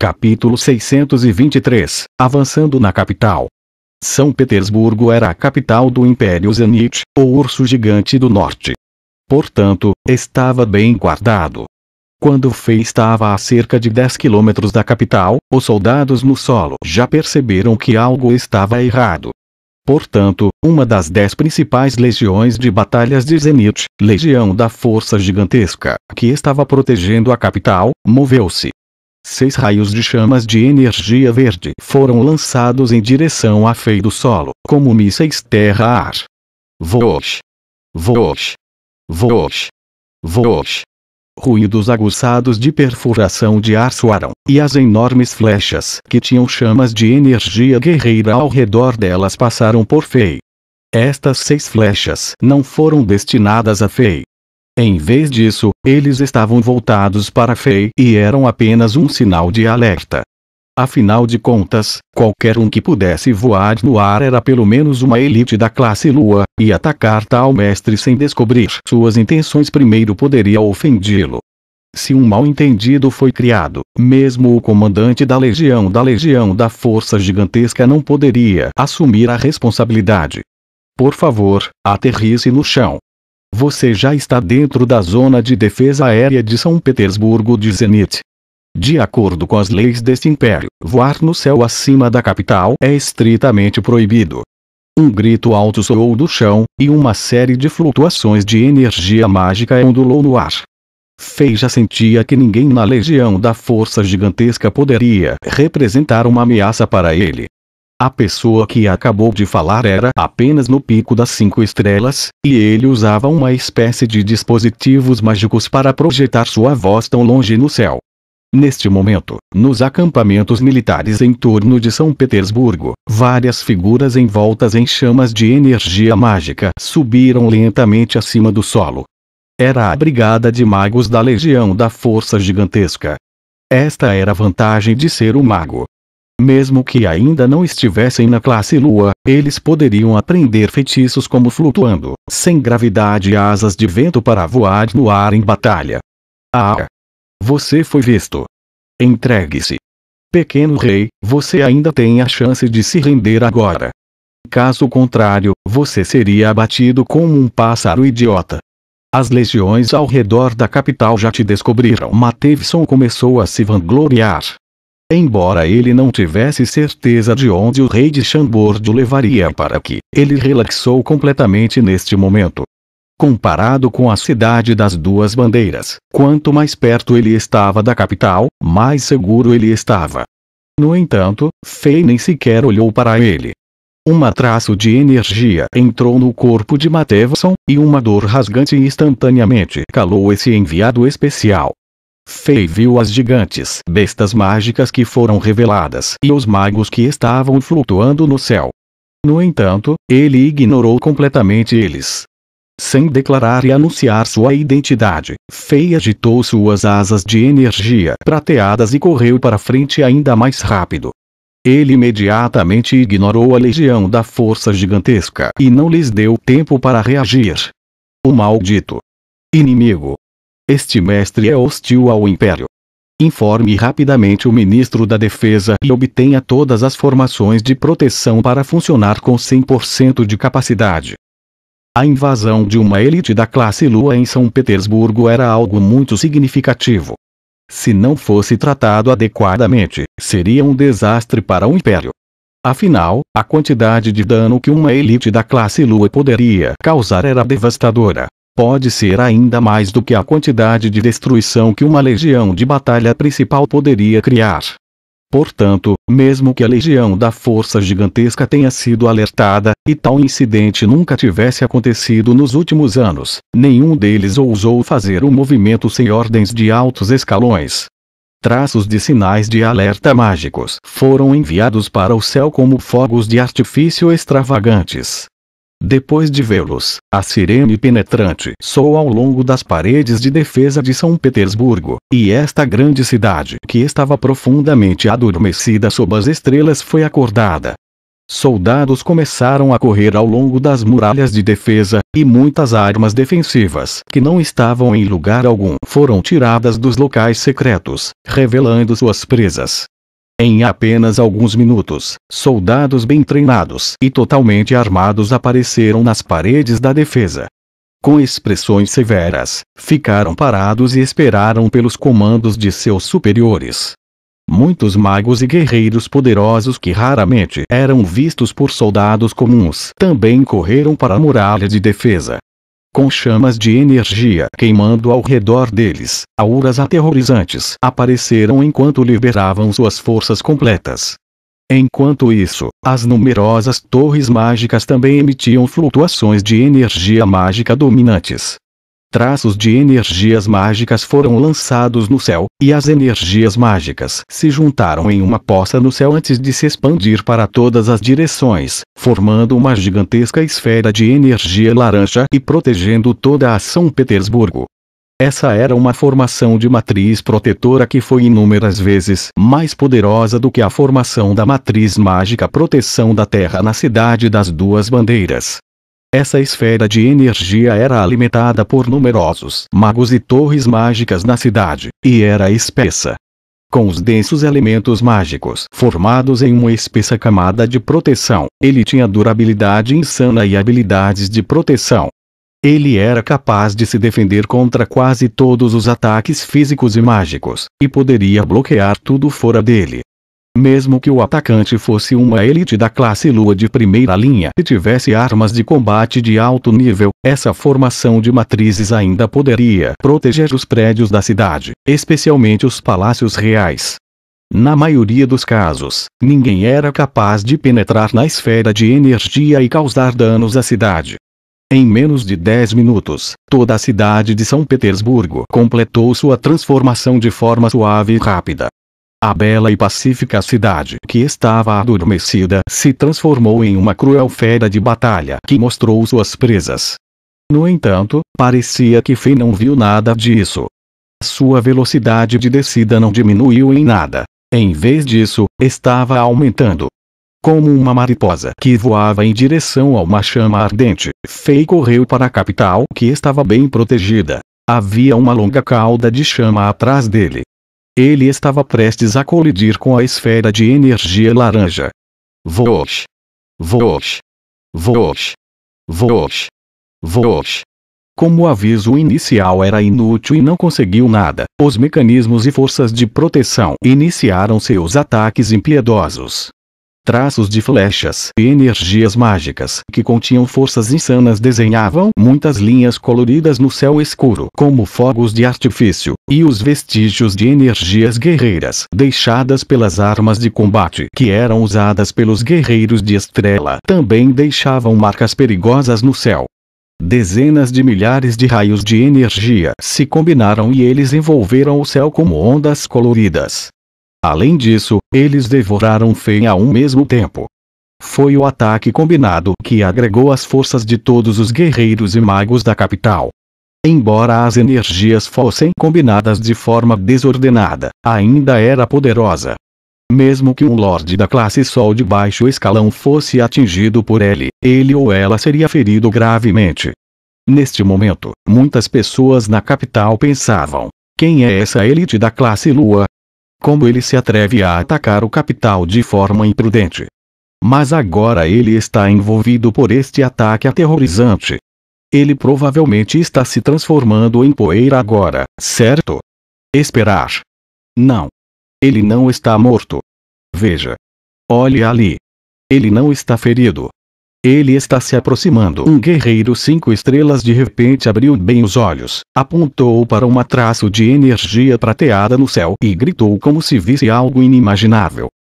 Capítulo 623. Avançando na capital. São Petersburgo era a capital do Império Zenit, o urso gigante do norte. Portanto, estava bem guardado. Quando Fei estava a cerca de 10 quilômetros da capital, os soldados no solo já perceberam que algo estava errado. Portanto, uma das 10 principais legiões de batalhas de Zenit, Legião da Força Gigantesca, que estava protegendo a capital, moveu-se. 6 raios de chamas de energia verde foram lançados em direção a Fei do solo, como mísseis terra-ar. Vosh! Vosh! Vosh! Vosh! Ruídos aguçados de perfuração de ar soaram, e as enormes flechas que tinham chamas de energia guerreira ao redor delas passaram por Fei. Estas 6 flechas não foram destinadas a Fei. Em vez disso, eles estavam voltados para Fei e eram apenas um sinal de alerta. Afinal de contas, qualquer um que pudesse voar no ar era pelo menos uma elite da classe Lua, e atacar tal mestre sem descobrir suas intenções primeiro poderia ofendê-lo. Se um mal-entendido foi criado, mesmo o comandante da Legião da Força Gigantesca não poderia assumir a responsabilidade. Por favor, aterrisse no chão. Você já está dentro da zona de defesa aérea de São Petersburgo de Zenit. De acordo com as leis deste império, voar no céu acima da capital é estritamente proibido. Um grito alto soou do chão, e uma série de flutuações de energia mágica ondulou no ar. Fei já sentia que ninguém na Legião da Força Gigantesca poderia representar uma ameaça para ele. A pessoa que acabou de falar era apenas no pico das 5 estrelas, e ele usava uma espécie de dispositivos mágicos para projetar sua voz tão longe no céu. Neste momento, nos acampamentos militares em torno de São Petersburgo, várias figuras envoltas em chamas de energia mágica subiram lentamente acima do solo. Era a brigada de magos da Legião da Força Gigantesca. Esta era a vantagem de ser um mago. Mesmo que ainda não estivessem na classe Lua, eles poderiam aprender feitiços como flutuando, sem gravidade e asas de vento para voar no ar em batalha. Ah! Você foi visto. Entregue-se. Pequeno rei, você ainda tem a chance de se render agora. Caso contrário, você seria abatido como um pássaro idiota. As legiões ao redor da capital já te descobriram. Matevson começou a se vangloriar. Embora ele não tivesse certeza de onde o rei de Chambord o levaria para que, ele relaxou completamente neste momento. Comparado com a cidade das 2 bandeiras, quanto mais perto ele estava da capital, mais seguro ele estava. No entanto, Fei nem sequer olhou para ele. Traço de energia entrou no corpo de Matevson, e uma dor rasgante instantaneamente calou esse enviado especial. Fei viu as gigantes bestas mágicas que foram reveladas e os magos que estavam flutuando no céu. No entanto, ele ignorou completamente eles. Sem declarar e anunciar sua identidade, Fei agitou suas asas de energia prateadas e correu para frente ainda mais rápido. Ele imediatamente ignorou a Legião da Força Gigantesca e não lhes deu tempo para reagir. O maldito inimigo. Este mestre é hostil ao Império. Informe rapidamente o ministro da Defesa e obtenha todas as formações de proteção para funcionar com 100% de capacidade. A invasão de uma elite da classe Lua em São Petersburgo era algo muito significativo. Se não fosse tratado adequadamente, seria um desastre para o Império. Afinal, a quantidade de dano que uma elite da classe Lua poderia causar era devastadora. Pode ser ainda mais do que a quantidade de destruição que uma legião de batalha principal poderia criar. Portanto, mesmo que a Legião da Força Gigantesca tenha sido alertada, e tal incidente nunca tivesse acontecido nos últimos anos, nenhum deles ousou fazer um movimento sem ordens de altos escalões. Traços de sinais de alerta mágicos foram enviados para o céu como fogos de artifício extravagantes. Depois de vê-los, a sirene penetrante soou ao longo das paredes de defesa de São Petersburgo, e esta grande cidade que estava profundamente adormecida sob as estrelas foi acordada. Soldados começaram a correr ao longo das muralhas de defesa, e muitas armas defensivas que não estavam em lugar algum foram tiradas dos locais secretos, revelando suas presas. Em apenas alguns minutos, soldados bem treinados e totalmente armados apareceram nas paredes da defesa. Com expressões severas, ficaram parados e esperaram pelos comandos de seus superiores. Muitos magos e guerreiros poderosos que raramente eram vistos por soldados comuns também correram para a muralha de defesa. Com chamas de energia queimando ao redor deles, auras aterrorizantes apareceram enquanto liberavam suas forças completas. Enquanto isso, as numerosas torres mágicas também emitiam flutuações de energia mágica dominantes. Traços de energias mágicas foram lançados no céu, e as energias mágicas se juntaram em uma poça no céu antes de se expandir para todas as direções, formando uma gigantesca esfera de energia laranja e protegendo toda a São Petersburgo. Essa era uma formação de matriz protetora que foi inúmeras vezes mais poderosa do que a formação da matriz mágica proteção da Terra na cidade das duas bandeiras. Essa esfera de energia era alimentada por numerosos magos e torres mágicas na cidade, e era espessa. Com os densos elementos mágicos formados em uma espessa camada de proteção, ele tinha durabilidade insana e habilidades de proteção. Ele era capaz de se defender contra quase todos os ataques físicos e mágicos, e poderia bloquear tudo fora dele. Mesmo que o atacante fosse uma elite da classe Lua de primeira linha e tivesse armas de combate de alto nível, essa formação de matrizes ainda poderia proteger os prédios da cidade, especialmente os palácios reais. Na maioria dos casos, ninguém era capaz de penetrar na esfera de energia e causar danos à cidade. Em menos de 10 minutos, toda a cidade de São Petersburgo completou sua transformação de forma suave e rápida. A bela e pacífica cidade que estava adormecida se transformou em uma cruel fera de batalha que mostrou suas presas. No entanto, parecia que Fei não viu nada disso. Sua velocidade de descida não diminuiu em nada. Em vez disso, estava aumentando. Como uma mariposa que voava em direção a uma chama ardente, Fei correu para a capital que estava bem protegida. Havia uma longa cauda de chama atrás dele. Ele estava prestes a colidir com a esfera de energia laranja. Vosh! Vosh! Vosh! Vosh! Vosh! Como o aviso inicial era inútil e não conseguiu nada, os mecanismos e forças de proteção iniciaram seus ataques impiedosos. Traços de flechas e energias mágicas que continham forças insanas desenhavam muitas linhas coloridas no céu escuro como fogos de artifício, e os vestígios de energias guerreiras deixadas pelas armas de combate que eram usadas pelos guerreiros de Estrela também deixavam marcas perigosas no céu. Dezenas de milhares de raios de energia se combinaram e eles envolveram o céu como ondas coloridas. Além disso, eles devoraram Fei ao mesmo tempo. Foi o ataque combinado que agregou as forças de todos os guerreiros e magos da capital. Embora as energias fossem combinadas de forma desordenada, ainda era poderosa. Mesmo que um lorde da classe Sol de baixo escalão fosse atingido por ele ou ela seria ferido gravemente. Neste momento, muitas pessoas na capital pensavam: quem é essa elite da classe Lua? Como ele se atreve a atacar o capital de forma imprudente? Mas agora ele está envolvido por este ataque aterrorizante. Ele provavelmente está se transformando em poeira agora, certo? Esperar. Não. Ele não está morto. Veja. Olhe ali. Ele não está ferido. Ele está se aproximando. Um guerreiro 5 estrelas de repente abriu bem os olhos, apontou para um traço de energia prateada no céu e gritou como se visse algo inimaginável.